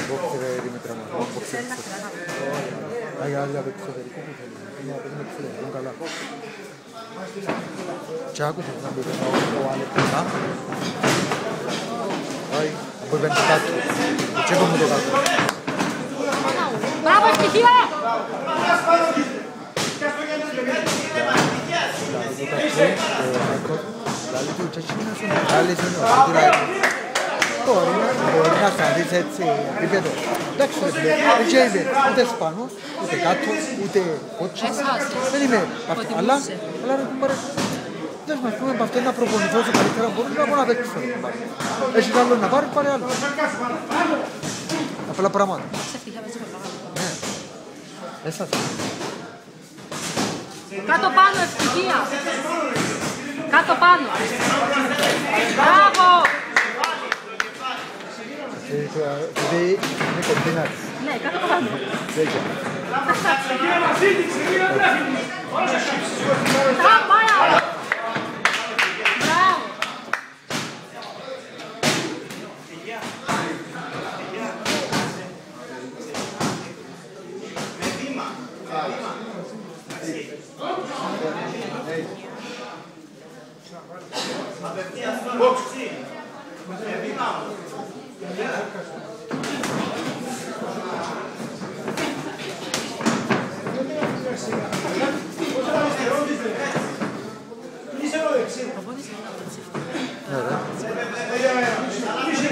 Boxer Δημήτρα μου. Boxer. Άγια άλλα από εξωτερικό που θέλει. Είναι από την εξωτερικό καλά. Και άκουσα να μπει ο Αλεπτικά. Όχι, από πέντε κάτω. Τσέκο μου το κάτω. Μπράβο, στοιχείο! Μπορεί να σταθείς έτσι επίπεδο. Εντάξει, δεν ξέρεις ούτε σπάνος, ούτε κάτω, ούτε κότσινο. Δεν είμαι αυτό, αλλά δεν μας πούμε από αυτό να προπονηθώ όσο καλύτερα μπορείς να μπορώ να παίξω. Έχεις άλλο να πάρεις, πάρε άλλο. Απλά πράγματα. Ναι, έσας. Κάτω πάνω, ευτυχία. Κάτω πάνω. Μπράβο. Είναι κοντινάρις. Ναι, κάτω πάνω. Δέκια. Μπράβο.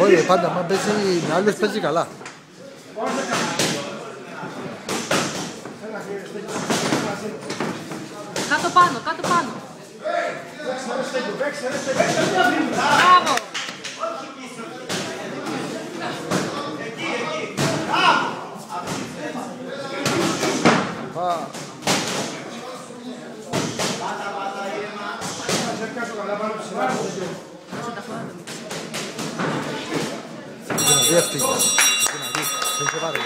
Όχι, πάντα, μα παίζει με άλλους παίζει καλά. Κάτω πάνω, κάτω πάνω. Μπράβο. Δεν αυτή είναι. Δεν σε πάρει.